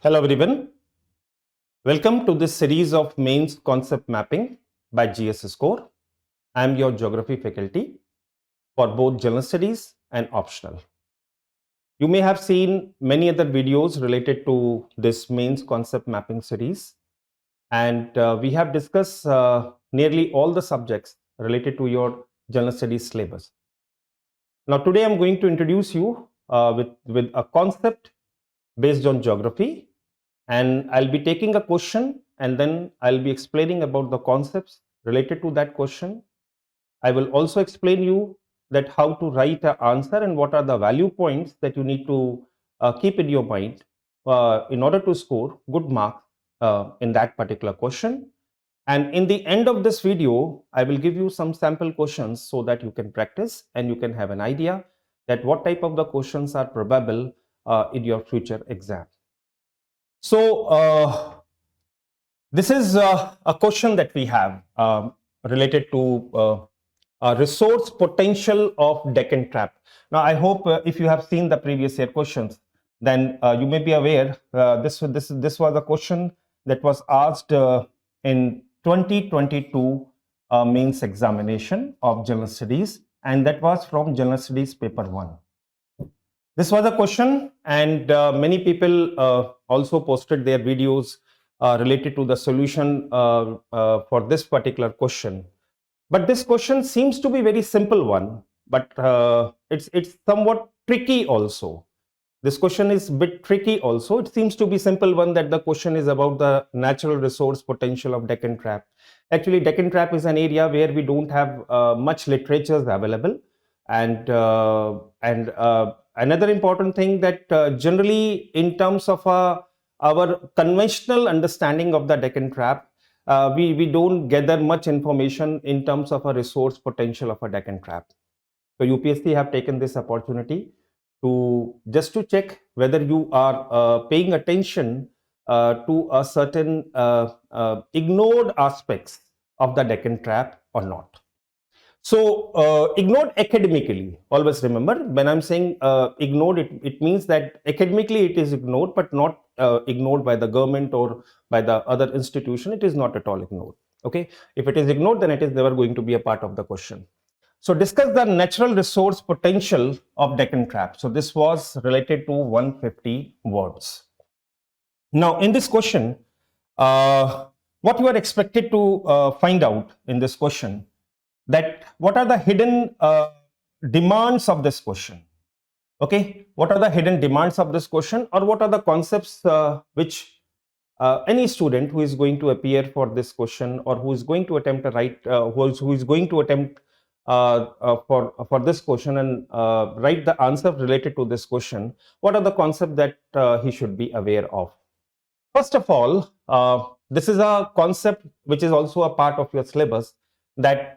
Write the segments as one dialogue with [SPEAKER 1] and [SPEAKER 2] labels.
[SPEAKER 1] Hello everyone, welcome to this series of mains concept mapping by GS Score. I am your geography faculty for both general studies and optional. You may have seen many other videos related to this mains concept mapping series, and we have discussed nearly all the subjects related to your general studies syllabus. Now today I am going to introduce you with a concept based on geography, and I'll be taking a question and then I'll be explaining about the concepts related to that question. I will also explain you that how to write an answer and what are the value points that you need to keep in your mind in order to score good marks in that particular question. And in the end of this video, I will give you some sample questions so that you can practice and you can have an idea that what type of the questions are probable in your future exam. So this is a question that we have related to resource potential of Deccan trap. Now, I hope if you have seen the previous year questions, then you may be aware this was a question that was asked in 2022 mains examination of general studies, and that was from general studies paper 1. This was a question, and many people also posted their videos related to the solution for this particular question. But this question seems to be very simple one, but it's somewhat tricky also. This question is a bit tricky also. It seems to be simple one, that the question is about the natural resource potential of Deccan trap. Actually, Deccan trap is an area where we don't have much literatures available, and another important thing that generally in terms of our conventional understanding of the Deccan trap, we don't gather much information in terms of a resource potential of a Deccan trap. So UPSC have taken this opportunity to check whether you are paying attention to a certain ignored aspects of the Deccan trap or not. So ignored academically, always remember, when I'm saying ignored, it means that academically it is ignored, but not ignored by the government or by the other institution. It is not at all ignored. Okay, if it is ignored, then it is never going to be a part of the question. So discuss the natural resource potential of Deccan trap. So this was related to 150 words. Now in this question, what you are expected to find out in this question, that what are the hidden demands of this question. Okay, what are the hidden demands of this question, or what are the concepts which any student who is going to appear for this question, or who is going to attempt to write, who is going to attempt for this question and write the answer related to this question, what are the concepts that he should be aware of? First of all, this is a concept which is also a part of your syllabus, that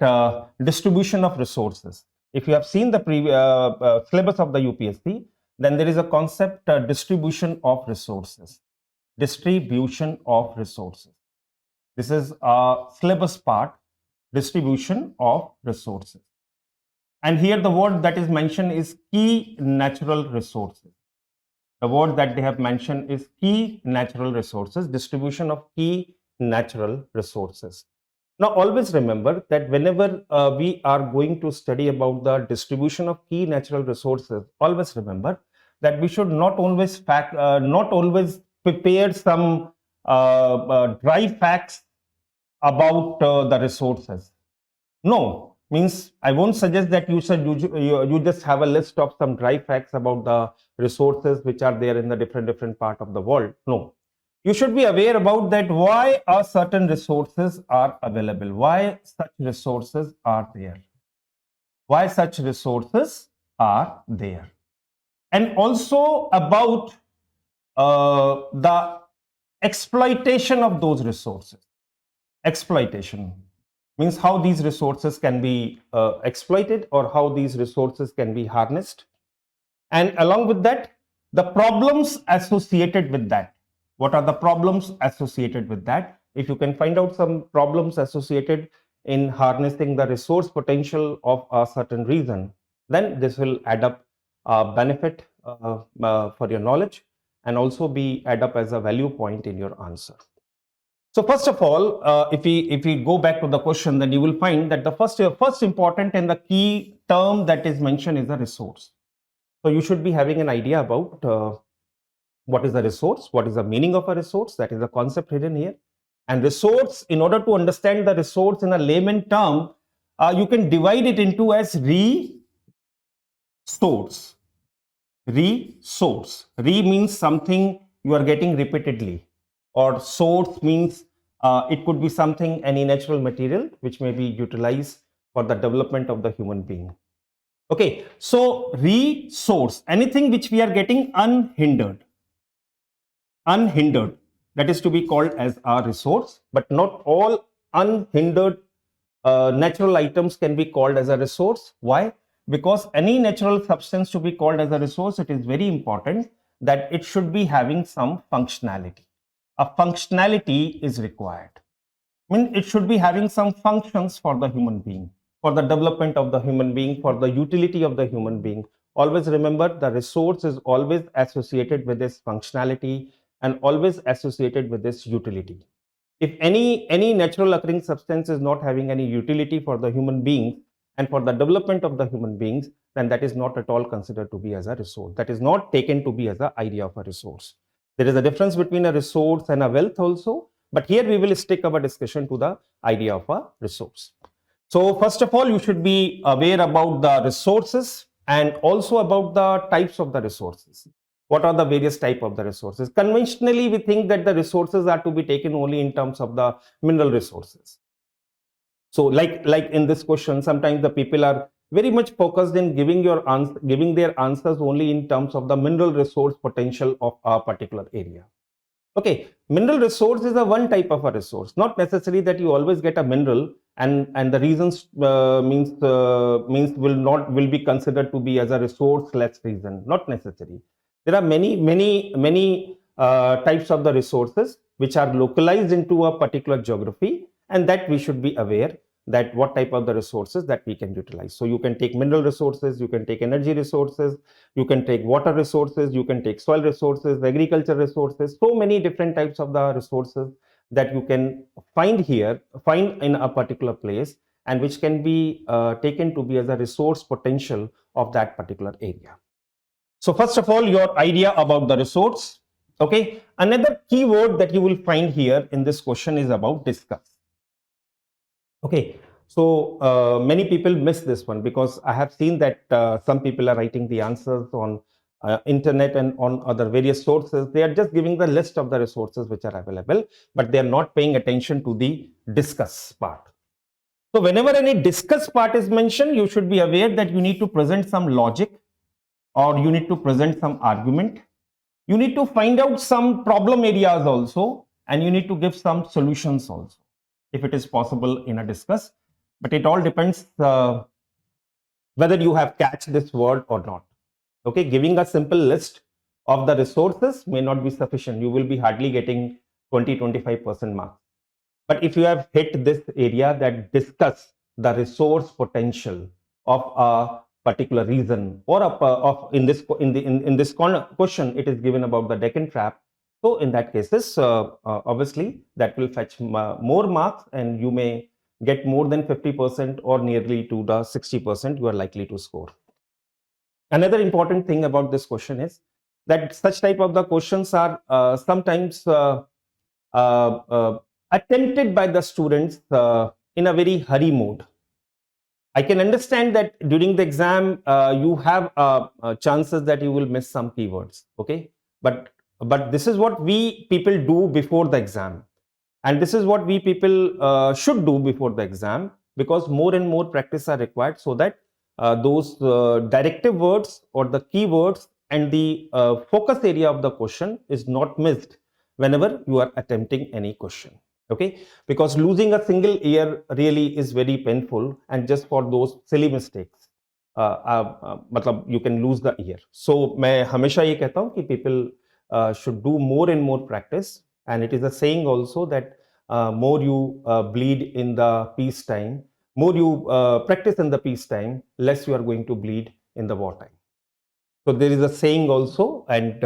[SPEAKER 1] distribution of resources. If you have seen the syllabus of the UPSC, then there is a concept distribution of resources. Distribution of resources. This is a syllabus part, distribution of resources. And here the word that is mentioned is key natural resources. The word that they have mentioned is key natural resources, distribution of key natural resources. Now, always remember that whenever we are going to study about the distribution of key natural resources, always remember that we should not always prepare some dry facts about the resources. No, means I won't suggest that you just have a list of some dry facts about the resources which are there in the different part of the world. No. You should be aware about that why are certain resources are available, why such resources are there, why such resources are there, and also about the exploitation of those resources. Exploitation means how these resources can be exploited, or how these resources can be harnessed, and along with that, the problems associated with that. What are the problems associated with that? If you can find out some problems associated in harnessing the resource potential of a certain reason, then this will add up benefit for your knowledge. and also be add up as a value point in your answer. So first of all, if we go back to the question, then you will find that the first important and the key term that is mentioned is a resource. So you should be having an idea about what is the resource, what is the meaning of a resource. That is the concept hidden here. And resource, in order to understand the resource in a layman term, you can divide it into as resource. Resource. Re means something you are getting repeatedly, or source means it could be something, any natural material which may be utilized for the development of the human being. Okay, so resource, anything which we are getting unhindered, that is to be called as a resource, but not all unhindered natural items can be called as a resource. Why? Because any natural substance to be called as a resource, it is very important that it should be having some functionality. A functionality is required. I mean, it should be having some functions for the human being, for the development of the human being, for the utility of the human being. Always remember, the resource is always associated with this functionality and always associated with this utility. If any natural occurring substance is not having any utility for the human beings and for the development of the human beings, then that is not at all considered to be as a resource. That is not taken to be as an idea of a resource. There is a difference between a resource and a wealth also, but here we will stick our discussion to the idea of a resource. So first of all, you should be aware about the resources and also about the types of the resources. What are the various type of the resources? Conventionally, we think that the resources are to be taken only in terms of the mineral resources. So like in this question, sometimes the people are very much focused in giving their answers only in terms of the mineral resource potential of a particular area. Okay, mineral resource is a one type of a resource, not necessarily that you always get a mineral and the reasons will be considered to be as a resource less reason, not necessary. There are many types of the resources which are localized into a particular geography, and that we should be aware that what type of the resources that we can utilize. So you can take mineral resources, you can take energy resources, you can take water resources, you can take soil resources, agriculture resources, so many different types of the resources that you can find in a particular place, and which can be taken to be as a resource potential of that particular area. So first of all, your idea about the resource. Okay, another keyword that you will find here in this question is about discuss. Okay, so many people miss this one because I have seen that some people are writing the answers on internet and on other various sources. They are just giving the list of the resources which are available, but they are not paying attention to the discuss part. So whenever any discuss part is mentioned, you should be aware that you need to present some logic, or you need to present some argument. You need to find out some problem areas also, and you need to give some solutions also, if it is possible in a discuss. But it all depends whether you have catch this word or not. Okay, giving a simple list of the resources may not be sufficient. You will be hardly getting 20-25% marks. But if you have hit this area, that discuss the resource potential of a particular reason, or in this question it is given about the Deccan trap. So in that cases, obviously that will fetch more marks, and you may get more than 50% or nearly to the 60% you are likely to score. Another important thing about this question is that such type of the questions are sometimes attempted by the students in a very hurry mode. I can understand that during the exam you have chances that you will miss some keywords. Okay, but this is what we people do before the exam, and this is what we people should do before the exam, because more and more practice are required, so that those directive words or the keywords and the focus area of the question is not missed whenever you are attempting any question. Okay, because losing a single year really is very painful, and just for those silly mistakes मतलब you can lose the year. So मैं हमेशा ये कहता हूँ कि people should do more and more practice, and it is a saying also that more you bleed in the peace time, more you practice in the peace time, less you are going to bleed in the war time. So there is a saying also, and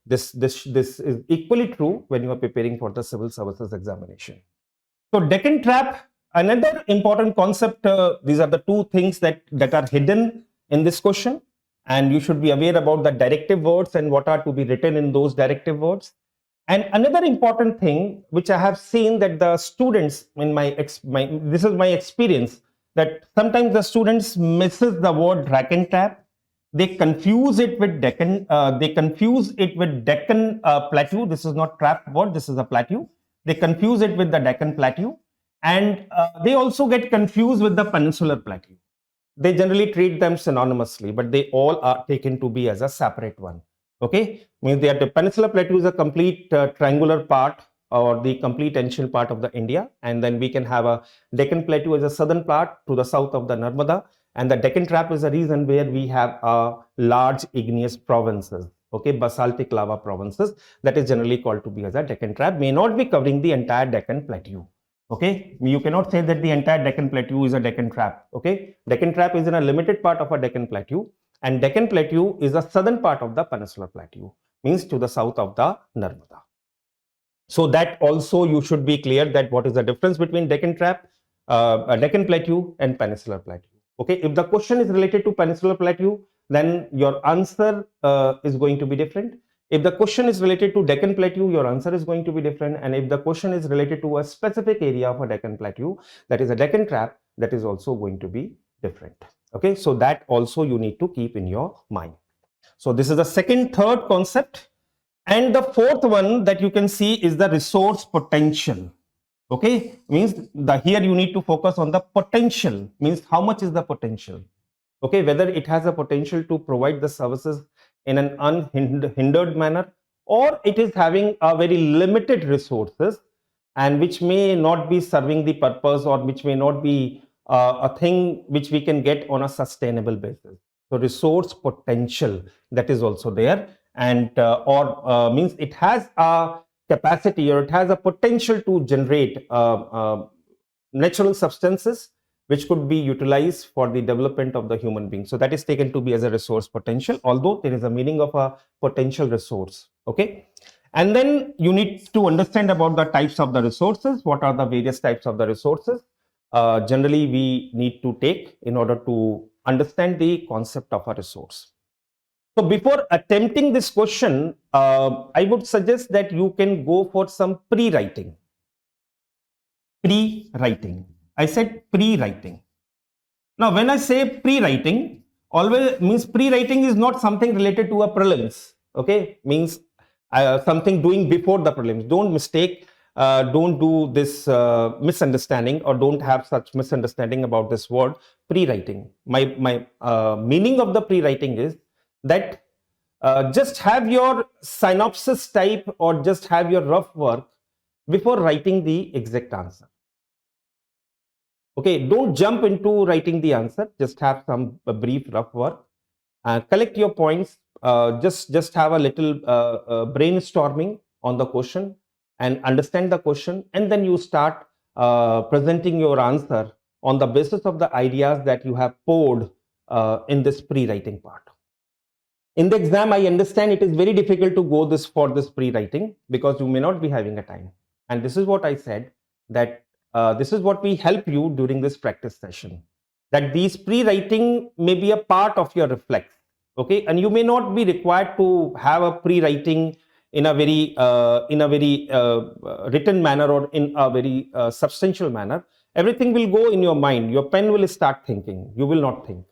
[SPEAKER 1] This is equally true when you are preparing for the civil services examination. So Deccan trap, another important concept. These are the two things that are hidden in this question, and you should be aware about the directive words and what are to be written in those directive words. And another important thing which I have seen that the students in this is my experience, that sometimes the students misses the word rack and trap. They confuse it with Deccan. Deccan plateau. This is not trap word. This is a plateau. They confuse it with the Deccan plateau, and they also get confused with the peninsular plateau. They generally treat them synonymously, but they all are taken to be as a separate one. Okay, means the peninsular plateau is a complete triangular part or the complete ancient part of the India, and then we can have a Deccan plateau as a southern part to the south of the Narmada, and the Deccan trap is a region where we have large igneous provinces, okay, basaltic lava provinces, that is generally called to be as a Deccan trap, may not be covering the entire Deccan plateau. Okay, you cannot say that the entire Deccan plateau is a Deccan trap. Okay, Deccan trap is in a limited part of a Deccan plateau, and Deccan plateau is the southern part of the peninsular plateau, means to the south of the Narmada. So that also you should be clear that what is the difference between Deccan trap, Deccan plateau and peninsular plateau. Okay, if the question is related to peninsular plateau, then your answer is going to be different. If the question is related to Deccan plateau, your answer is going to be different. And if the question is related to a specific area of a Deccan plateau, that is a Deccan trap, that is also going to be different. Okay, so that also you need to keep in your mind. So this is the third concept. And the fourth one that you can see is the resource potential. Okay, means here you need to focus on the potential, means how much is the potential. Okay, whether it has a potential to provide the services in an unhindered manner, or it is having a very limited resources and which may not be serving the purpose, or which may not be a thing which we can get on a sustainable basis. So resource potential, that is also there, and means it has a capacity, or it has a potential to generate natural substances which could be utilized for the development of the human being. So that is taken to be as a resource potential, although there is a meaning of a potential resource. Okay, and then you need to understand about the types of the resources. What are the various types of the resources generally we need to take in order to understand the concept of a resource. So before attempting this question, I would suggest that you can go for some pre-writing. Pre-writing. I said pre-writing. Now, when I say pre-writing, always means pre-writing is not something related to a prelims. Okay, means something doing before the prelims. Don't mistake. Don't do this misunderstanding, or don't have such misunderstanding about this word pre-writing. My meaning of the pre-writing is that just have your synopsis type, or just have your rough work before writing the exact answer. Okay, don't jump into writing the answer. Just have some brief rough work. Collect your points. Just have a little brainstorming on the question and understand the question, and then you start presenting your answer on the basis of the ideas that you have poured in this pre-writing part. In the exam, I understand it is very difficult to go for this pre-writing, because you may not be having a time. And this is what I said, that this is what we help you during this practice session, that these pre-writing may be a part of your reflex. Okay, and you may not be required to have a pre-writing in a very written manner, or in a very substantial manner. Everything will go in your mind. Your pen will start thinking. You will not think.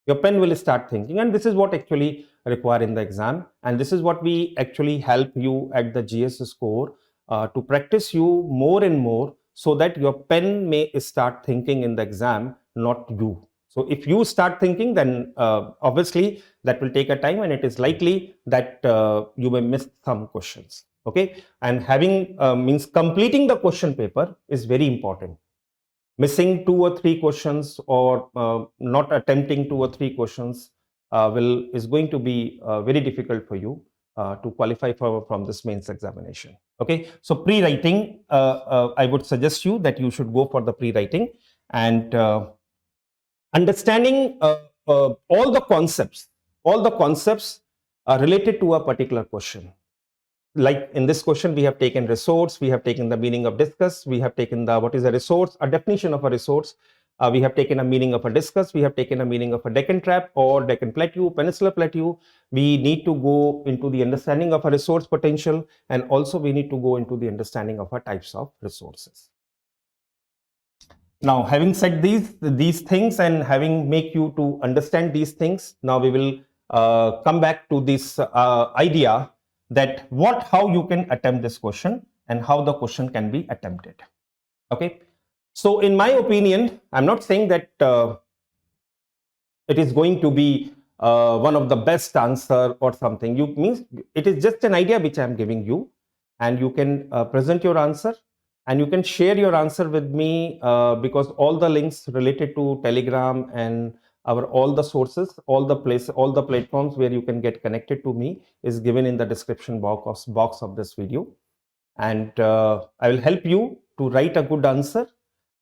[SPEAKER 1] Your pen will start thinking, and this is what actually required in the exam, and this is what we actually help you at the GS score to practice you more and more, so that your pen may start thinking in the exam, not you. So if you start thinking, then obviously that will take a time, and it is likely that you may miss some questions. Okay, and having means completing the question paper is very important. Missing 2 or 3 questions, or not attempting 2 or 3 questions is going to be very difficult for you to qualify from this mains examination. Okay, so pre-writing, I would suggest you that you should go for the pre-writing, and understanding all the concepts related to a particular question. like in this question, we have taken resource, we have taken the meaning of discuss, we have taken the what is a resource, a definition of a resource, we have taken a meaning of a discuss, we have taken a meaning of a Deccan trap or Deccan plateau, Peninsular plateau. We need to go into the understanding of a resource potential, and also we need to go into the understanding of our types of resources. Now, having said these things and having make you to understand these things, now we will come back to this idea that how you can attempt this question and how the question can be attempted. Okay. So in my opinion, I'm not saying that it is going to be one of the best answer or something. It is just an idea which I'm giving you, and you can present your answer. And you can share your answer with me because all the links related to Telegram and all the sources, all the platforms where you can get connected to me is given in the description box of this video. And I will help you to write a good answer.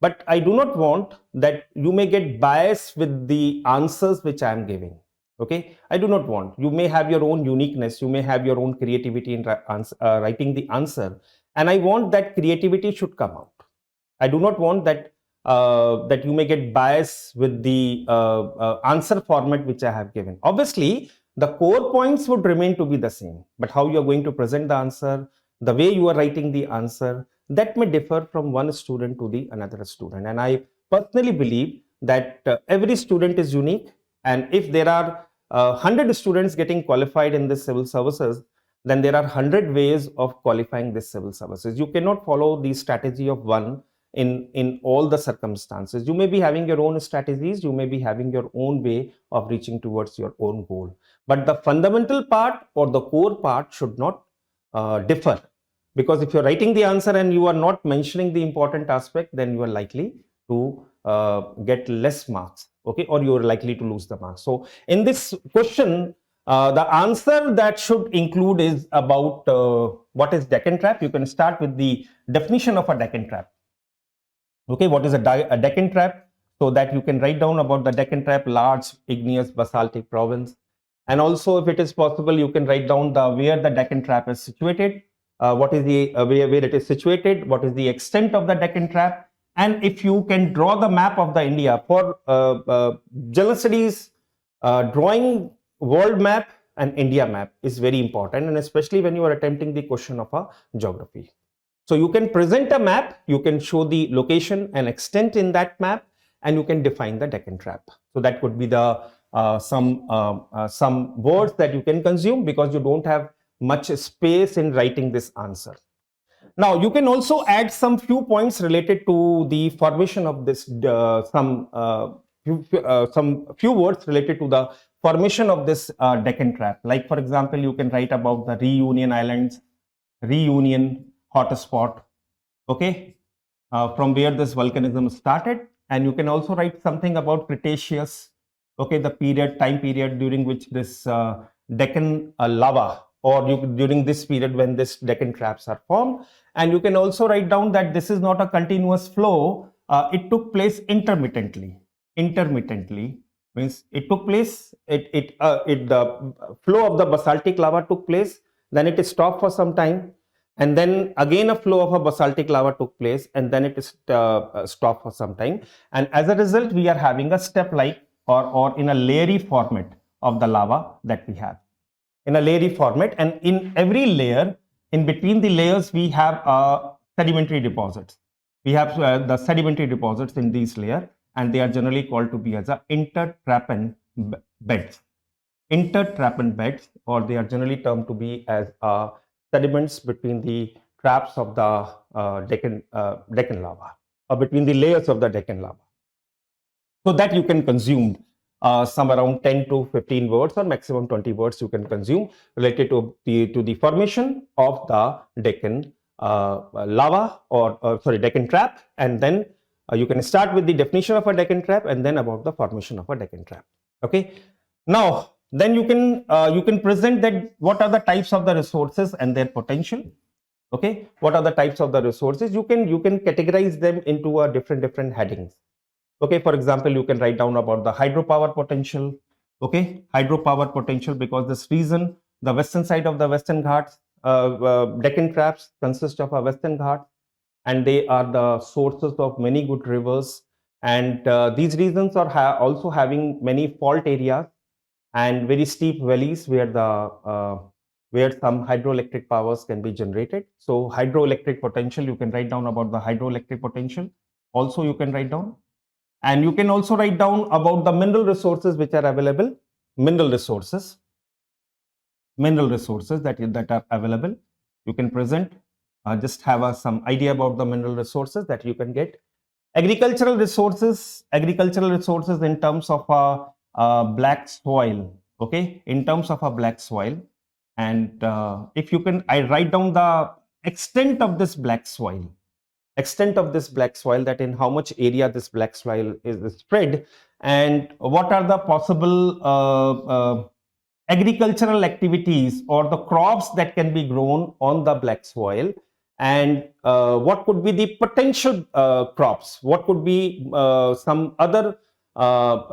[SPEAKER 1] But I do not want that you may get biased with the answers which I am giving. Okay, I do not want. You may have your own uniqueness. You may have your own creativity in writing the answer. And I want that creativity should come out. I do not want that that you may get biased with the answer format which I have given. Obviously, the core points would remain to be the same, but how you are going to present the answer, the way you are writing the answer, that may differ from one student to the another student. And I personally believe that every student is unique. And if there are 100 students getting qualified in this civil services, then there are 100 ways of qualifying this civil services. You cannot follow the strategy of one in all the circumstances. You may be having your own strategies, you may be having your own way of reaching towards your own goal. But the fundamental part or the core part should not differ. Because if you're writing the answer and you are not mentioning the important aspect, then you are likely to get less marks, okay, or you are likely to lose the marks. So in this question, the answer that should include is about what is Deccan trap. You can start with the definition of a Deccan trap. Okay, what is a Deccan trap? So that you can write down about the Deccan trap, large igneous basaltic province. And also, if it is possible, you can write down where the Deccan trap is situated, what is the where it is situated, what is the extent of the Deccan trap, and if you can draw the map of the India for general studies, drawing world map and India map is very important, and especially when you are attempting the question of a geography. So you can present a map, you can show the location and extent in that map, and you can define the Deccan trap. So that could be the some words that you can consume because you don't have much space in writing this answer. Now you can also add some few points related to the formation of this some few words related to the formation of this Deccan trap. Like for example, you can write about the Reunion Islands, Reunion hotspot, okay, from where this volcanism started. And you can also write something about Cretaceous, okay, the time period during which this Deccan lava, or during this period when this Deccan traps are formed. And you can also write down that this is not a continuous flow, it took place intermittently. Intermittently means it took place, the flow of the basaltic lava took place, then it stopped for some time, and then again a flow of a basaltic lava took place, and then it is stopped for some time. And as a result, we are having a step-like or in a layering format of the lava that we have. In a layering format, and in every layer, in between the layers, we have sedimentary deposits. We have the sedimentary deposits in these layers, and they are generally called to be as a intertrappan beds. Intertrappan beds, or they are generally termed to be as sediments between the traps of the Deccan lava, or between the layers of the Deccan lava. So that you can consume some around 10 to 15 words or maximum 20 words you can consume related to the formation of the Deccan lava or sorry, Deccan trap. And then you can start with the definition of a Deccan trap and then about the formation of a Deccan trap. Okay. Now, then you can present that what are the types of the resources and their potential. Okay, what are the types of the resources? You can categorize them into different headings. Okay, for example, you can write down about the hydropower potential. Okay, hydropower potential, because this region, the western side of the Western Ghats, Deccan traps consist of a Western Ghats, and they are the sources of many good rivers. And these regions are also having many fault areas and very steep valleys where some hydroelectric powers can be generated. So hydroelectric potential, you can write down about the hydroelectric potential. Also, you can write down, and you can also write down about the mineral resources which are available. Mineral resources that are available. You can present. Just have some idea about the mineral resources that you can get. Agricultural resources in terms of black soil. Okay, in terms of a black soil, and if you can, I write down the extent of this black soil. That in how much area this black soil is spread, and what are the possible agricultural activities or the crops that can be grown on the black soil, and what could be the potential crops, what could be some other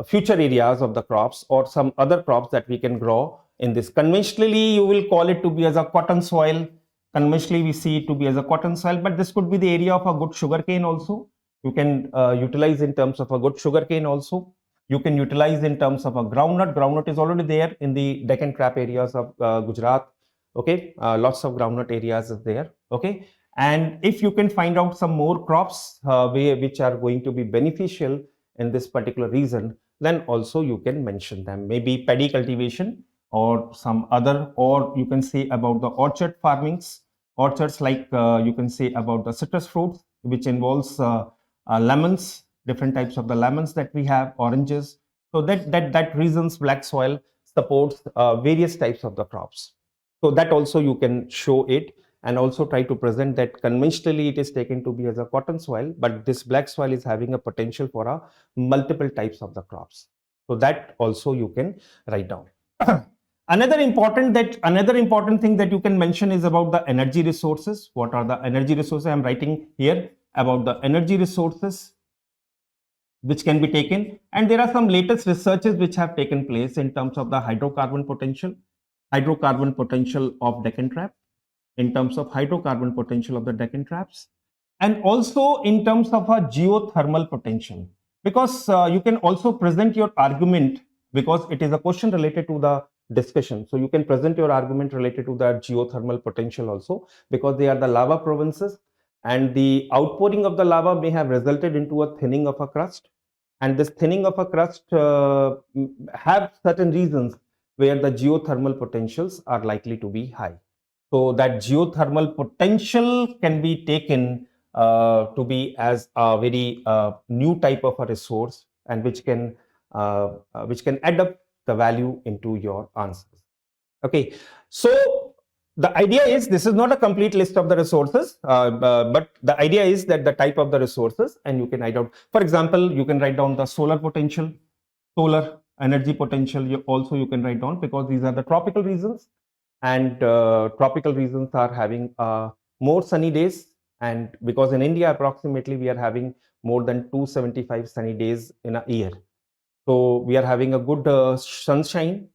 [SPEAKER 1] future areas of the crops or some other crops that we can grow in this. Conventionally, you will call it to be as a cotton soil. Conventionally, we see it to be as a cotton soil, but this could be the area of a good sugarcane also. You can utilize in terms of a good sugarcane also. You can utilize in terms of a groundnut. Groundnut is already there in the Deccan crap areas of Gujarat. Okay, lots of groundnut areas is there. Okay, and if you can find out some more crops which are going to be beneficial in this particular region, then also you can mention them. Maybe paddy cultivation or some other, or you can say about the orchard farmings. Orchards like you can say about the citrus fruits, which involves lemons, different types of the lemons that we have, oranges. So that region's black soil supports various types of the crops. So that also you can show it, and also try to present that conventionally it is taken to be as a cotton soil, but this black soil is having a potential for a multiple types of the crops. So that also you can write down. Another important thing that you can mention is about the energy resources. What are the energy resources? I am writing here about the energy resources which can be taken, and there are some latest researches which have taken place in terms of the hydrocarbon potential of Deccan trap, in terms of hydrocarbon potential of the Deccan traps, and also in terms of a geothermal potential, because you can also present your argument, because it is a question related to the discussion. So you can present your argument related to the geothermal potential also, because they are the lava provinces, and the outpouring of the lava may have resulted into a thinning of a crust, and this thinning of a crust have certain reasons where the geothermal potentials are likely to be high. So that geothermal potential can be taken to be as a very new type of a resource, and which can add up the value into your answers. Okay, so the idea is, this is not a complete list of the resources, but the idea is that the type of the resources, and you can write out, for example, you can write down the solar potential, solar energy potential. You can write down, because these are the tropical regions, and tropical regions are having more sunny days, and because in India approximately we are having more than 275 sunny days in a year, so we are having a good sunshine.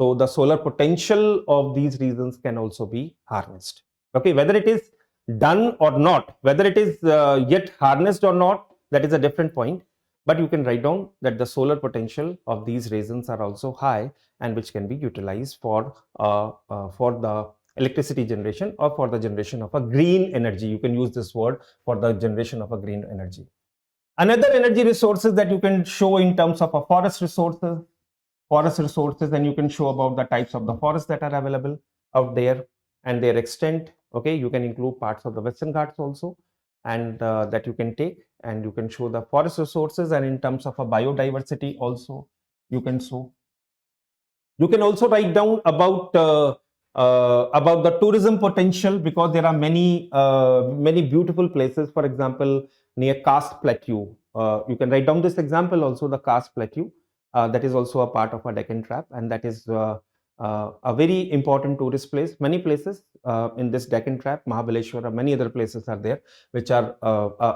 [SPEAKER 1] So the solar potential of these regions can also be harnessed. Okay, whether it is done or not, whether it is yet harnessed or not, that is a different point. But you can write down that the solar potential of these regions are also high, and which can be utilized for the electricity generation, or for the generation of a green energy. You can use this word for the generation of a green energy. Another energy resources that you can show in terms of a forest resources, and you can show about the types of the forests that are available out there and their extent. Okay, you can include parts of the Western Ghats also, and that you can take, and you can show the forest resources, and in terms of a biodiversity also you can show. You can also write down about the tourism potential, because there are many beautiful places. For example, near Karst Plateau, you can write down this example also, the Karst Plateau. That is also a part of a Deccan trap, and that is a very important tourist place. Many places in this Deccan trap, Mahabaleshwar, many other places are there which are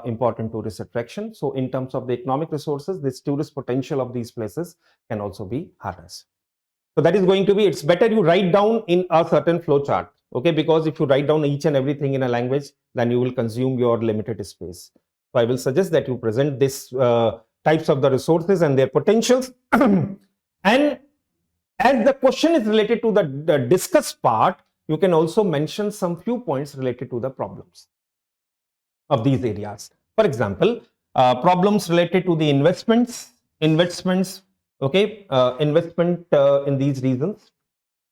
[SPEAKER 1] important tourist attraction. So in terms of the economic resources, this tourist potential of these places can also be harnessed. So that is going to be, it's better you write down in a certain flow chart. Okay, because if you write down each and everything in a language, then you will consume your limited space. So I will suggest that you present this types of the resources and their potentials. And as the question is related to the discuss part, you can also mention some few points related to the problems of these areas. For example, problems related to the investments, okay, investment in these regions,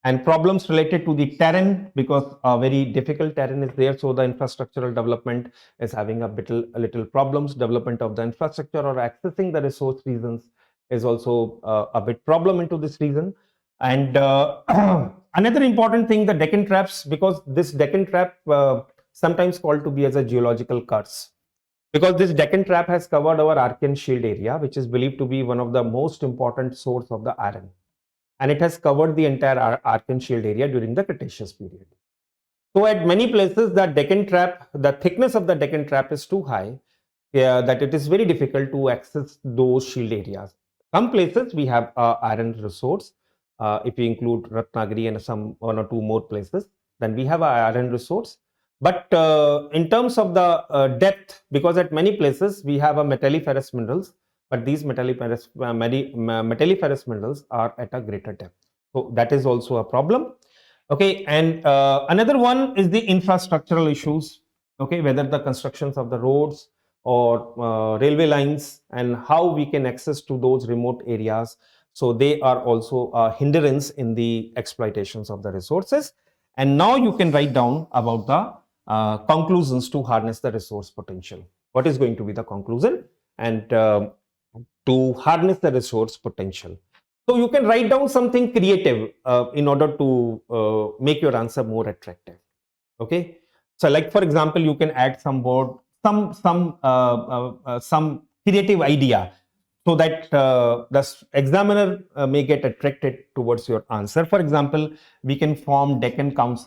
[SPEAKER 1] and problems related to the terrain, because a very difficult terrain is there, so the infrastructural development is having a little problems. Development of the infrastructure or accessing the resource regions is also a bit problem into this region. And another important thing, the Deccan traps, because this Deccan trap sometimes called to be as a geological curse, because this Deccan trap has covered our Archean shield area, which is believed to be one of the most important source of the iron, and it has covered the entire Archean shield area during the Cretaceous period. So at many places, the Deccan trap, the thickness of the Deccan trap is too high, that it is very difficult to access those shield areas. Some places we have iron resource. If we include Ratnagiri and some one or two more places, then we have a iron resource. But in terms of the depth, because at many places we have a metalliferous minerals, but these metalliferous minerals are at a greater depth. So that is also a problem. Okay, and another one is the infrastructural issues. Okay, whether the constructions of the roads or railway lines and how we can access to those remote areas. So they are also a hindrance in the exploitations of the resources. And now you can write down about the conclusions to harness the resource potential. What is going to be the conclusion and to harness the resource potential? So you can write down something creative in order to make your answer more attractive. Okay. So like for example, you can add some word, some creative idea, so that the examiner may get attracted towards your answer. For example, we can form Deccan Trap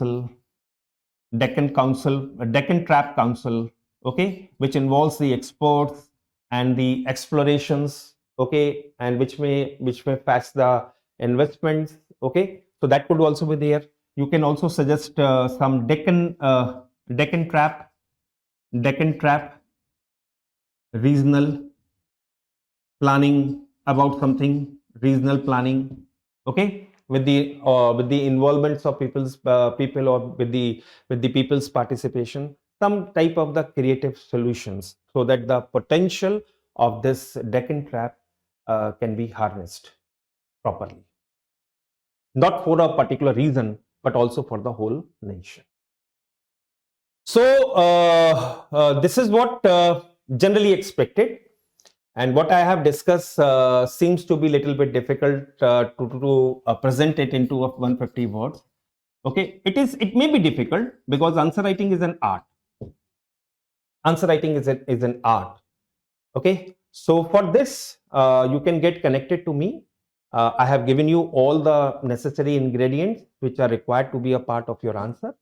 [SPEAKER 1] Council, okay, which involves the experts and the explorations, okay, and which may fetch the investments, okay. So that could also be there. You can also suggest some Deccan Trap regional planning, about something regional planning, okay, with the involvements of people, or with the people's participation, some type of the creative solutions, so that the potential of this Deccan trap can be harnessed properly, not for a particular reason, but also for the whole nation. So this is what generally expected. And what I have discussed seems to be a little bit difficult to present it into 150 words. Okay, it may be difficult because answer writing is an art. Answer writing is an art. Okay, so for this, you can get connected to me. I have given you all the necessary ingredients which are required to be a part of your answer.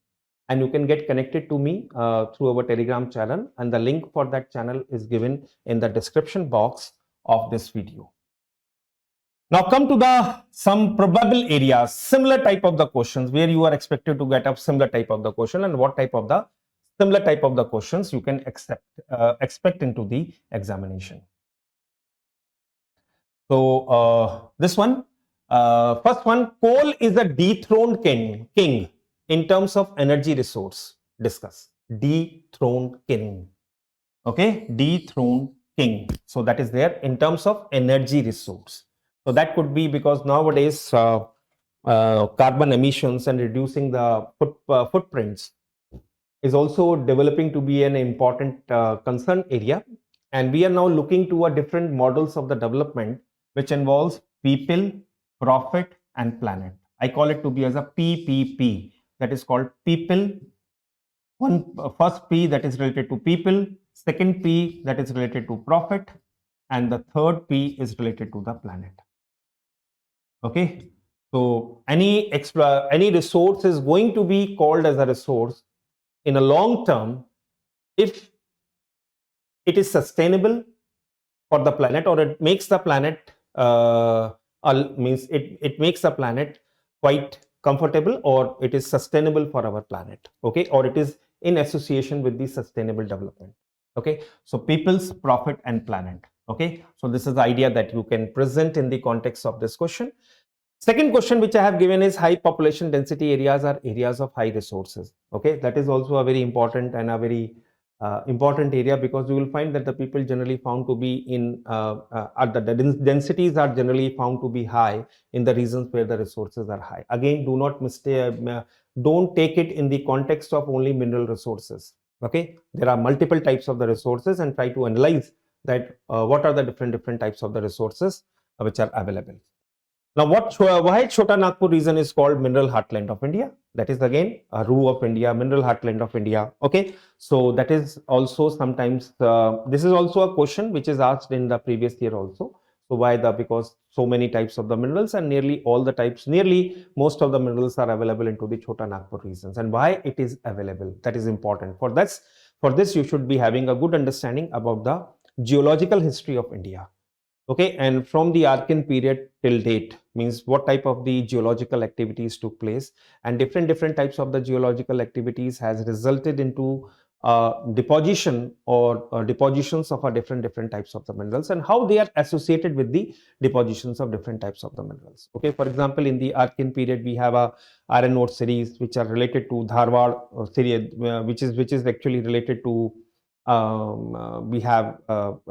[SPEAKER 1] And you can get connected to me through our Telegram channel, and the link for that channel is given in the description box of this video. Now come to some probable areas, similar type of the questions where you are expected to get a similar type of the question, and what type of the similar type of the questions you can expect into the examination. So this one, first one, coal is a dethroned king in terms of energy resource. Discuss dethroned king. Okay, dethroned king. So that is there in terms of energy resource. So that could be because nowadays carbon emissions and reducing the footprints is also developing to be an important concern area. And we are now looking to a different models of the development, which involves people, profit, and planet. I call it to be as a PPP. That is called people. First P, that is related to people. Second P, that is related to profit. And the third P is related to the planet. Okay. So any resource is going to be called as a resource in a long term if it is sustainable for the planet, or it makes the planet quite comfortable or it is sustainable for our planet, okay, or it is in association with the sustainable development, okay. So people's, profit and planet, okay. So this is the idea that you can present in the context of this question. Second question which I have given is high population density areas are areas of high resources, okay. That is also a very important and a very important area, because you will find that the people generally found to be in the densities are generally found to be high in the regions where the resources are high. Again, do not mistake, don't take it in the context of only mineral resources, okay. There are multiple types of the resources, and try to analyze that what are the different types of the resources which are available. Now, why Chota Nagpur region is called mineral heartland of India? That is again a RU of India, mineral heartland of India. Okay, so that is also sometimes this is also a question which is asked in the previous year also. So why because so many types of the minerals, and nearly most of the minerals are available into the Chota Nagpur regions, and why it is available, that is important. For this you should be having a good understanding about the geological history of India. Okay, and from the Archean period till date, means what type of the geological activities took place, and different types of the geological activities has resulted into deposition or depositions of a different types of the minerals, and how they are associated with the depositions of different types of the minerals. Okay, for example, in the Archean period we have a iron ore series which are related to Dharwad series, which is actually related to we have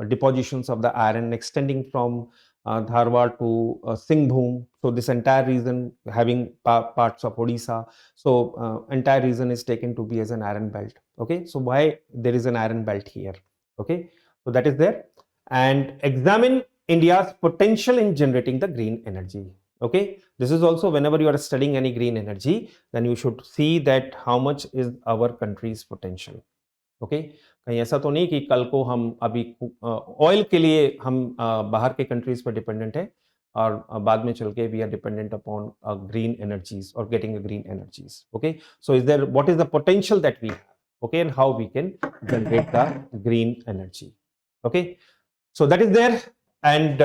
[SPEAKER 1] depositions of the iron extending from Dharwad to Singhbhum. So this entire region having parts of Odisha. So entire region is taken to be as an iron belt. Okay, so why there is an iron belt here? Okay, so that is there. And examine India's potential in generating the green energy. Okay, this is also whenever you are studying any green energy, then you should see that how much is our country's potential. Okay कहीं ऐसा तो नहीं कि कल को हम अभी oil के लिए हम बाहर के कंट्रीज पर डिपेंडेंट है और बाद में चल के we are dependent upon green energies और getting green energies okay so is there what is the potential that we have okay and how we can generate the green energy okay so that is there and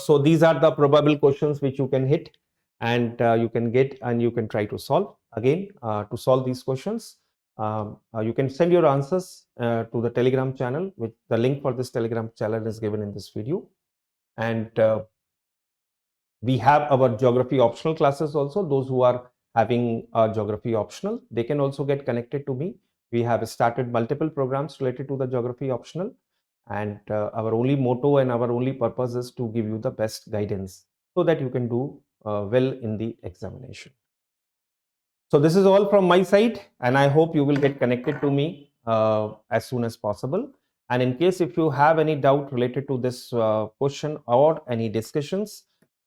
[SPEAKER 1] so these are the probable questions which you can hit and you can get and you can try to solve again to solve these questions. You can send your answers to the Telegram channel, which the link for this Telegram channel is given in this video. And we have our geography optional classes also. Those who are having geography optional, they can also get connected to me. We have started multiple programs related to the geography optional. And our only motto and our only purpose is to give you the best guidance so that you can do well in the examination. So this is all from my side, and I hope you will get connected to me as soon as possible. And in case if you have any doubt related to this question or any discussions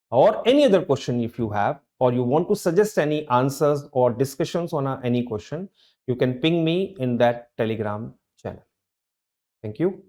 [SPEAKER 1] or any other question if you have, or you want to suggest any answers or discussions on any question, you can ping me in that Telegram channel. Thank you.